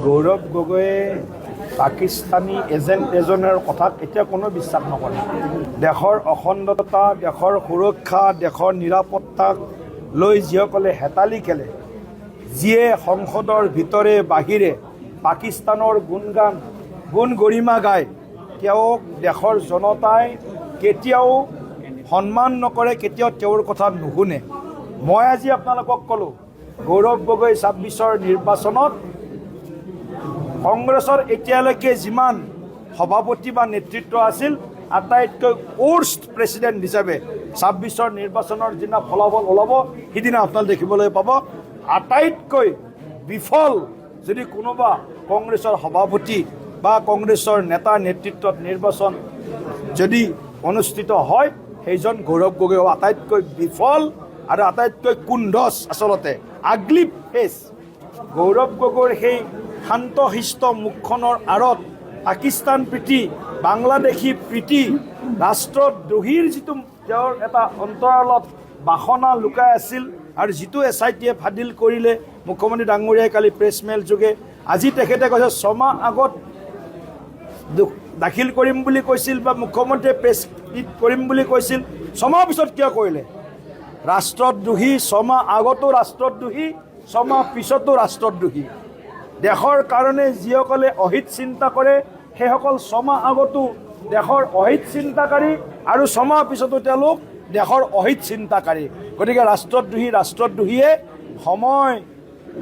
গৌৰৱ গগৈয়ে পাকিস্তানী এজেণ্ট এজনৰ কথাক এতিয়া কোনো বিশ্বাস নকৰে। দেশৰ অখণ্ডতা, দেশৰ সুৰক্ষা, দেশৰ নিৰাপত্তাক লৈ যিসকলে হেতালি খেলে, যিয়ে সংসদৰ ভিতৰে বাহিৰে পাকিস্তানৰ গুণ গৰিমা গায়, তেওঁক দেশৰ জনতাই কেতিয়াও সন্মান নকৰে, কেতিয়াও তেওঁৰ কথা নুশুনে। মই আজি আপোনালোকক ক'লোঁ, গৌৰৱ গগৈ ২৬ৰ নিৰ্বাচনত কংগ্ৰেছৰ এতিয়ালৈকে যিমান সভাপতি বা নেতৃত্ব আছিল, আটাইতকৈ ৱৰ্ষ্ট প্ৰেচিডেণ্ট হিচাপে ২৬ৰ নিৰ্বাচনৰ যিদিনা ফলাফল ওলাব সিদিনা আপোনালোকে দেখিবলৈ পাব। আটাইতকৈ বিফল যদি কোনোবা কংগ্ৰেছৰ সভাপতি বা কংগ্ৰেছৰ নেতাৰ নেতৃত্বত নিৰ্বাচন যদি অনুষ্ঠিত হয়, সেইজন গৌৰৱ গগৈ আটাইতকৈ বিফল আৰু আটাইতকৈ কুণ্ঠচ, আচলতে আগলি ফেচ। গৌৰৱ গগৈৰ সেই শান্তশিষ্ট মুখখনৰ আঁৰত পাকিস্তান প্ৰীতি, বাংলাদেশী প্ৰীতি, ৰাষ্ট্ৰদ্ৰোহীৰ যিটো তেওঁৰ এটা অন্তৰালত বাসনা লুকাই আছিল আৰু যিটো SIT-য়ে ফাদিল কৰিলে। মুখ্যমন্ত্ৰী ডাঙৰীয়াই কালি প্ৰেছ মেল যোগে আজি তেখেতে কৈছে 6 মাহ আগত দাখিল কৰিম বুলি কৈছিল বা মুখ্যমন্ত্ৰীয়ে প্ৰেছ মিট কৰিম বুলি কৈছিল, 6 মাহৰ পিছত কিয় কৰিলে? ৰাষ্ট্ৰদ্ৰোহী, 6 মাহ আগতো ৰাষ্ট্ৰদ্ৰোহী, 6 মাহ পিছতো ৰাষ্ট্ৰদ্ৰোহী। দেশৰ কাৰণে যিসকলে অহিত চিন্তা কৰে, সেইসকল 6 মাহ আগতো দেশৰ অহিত চিন্তাকাৰী আৰু 6 মাহ পিছতো তেওঁলোক দেশৰ অহিত চিন্তাকাৰী। গতিকে ৰাষ্ট্ৰদ্ৰোহীয়ে সময়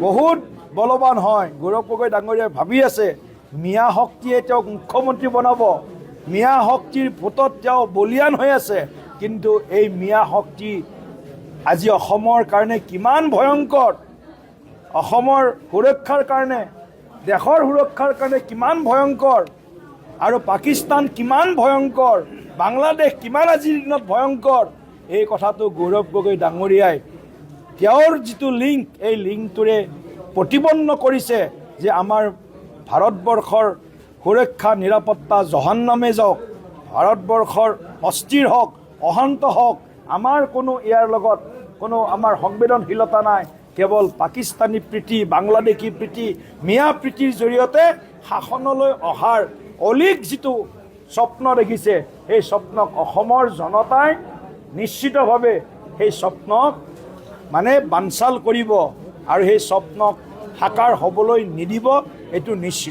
বহুত বলৱান হয়। গৌৰৱ গগৈ ডাঙৰীয়াই ভাবি আছে মিয়া শক্তিয়ে তেওঁক মুখ্যমন্ত্ৰী বনাব, মিয়া শক্তিৰ ভোটত তেওঁ বলিয়ান হৈ আছে। কিন্তু এই মিয়া শক্তি আজি অসমৰ কাৰণে কিমান ভয়ংকৰ, অসমৰ সুৰক্ষাৰ কাৰণে, দেশৰ সুৰক্ষাৰ কাৰণে কিমান ভয়ংকৰ, আৰু পাকিস্তান কিমান ভয়ংকৰ, বাংলাদেশ কিমান আজিৰ দিনত ভয়ংকৰ, এই কথাটো গৌৰৱ গগৈ ডাঙৰীয়াই তেওঁৰ যিটো লিংক, এই লিংকটোৰে প্ৰতিপন্ন কৰিছে যে আমাৰ ভাৰতবৰ্ষৰ সুৰক্ষা নিৰাপত্তা জহান্নামে যাওক, ভাৰতবৰ্ষৰ অস্থিৰ হওক, অশান্ত হওক, আমাৰ কোনো ইয়াৰ লগত কোনো আমাৰ সংবেদনশীলতা নাই। কেৱল পাকিস্তানী প্ৰীতি, বাংলাদেশী প্ৰীতি, মিয়া প্ৰীতিৰ জৰিয়তে শাসনলৈ অহাৰ অলিক যিটো স্বপ্ন দেখিছে, সেই স্বপ্নক অসমৰ জনতাই নিশ্চিতভাৱে সেই স্বপ্নক বানচাল কৰিব আৰু সেই স্বপ্নক সাকাৰ হ'বলৈ নিদিব, এইটো নিশ্চিত।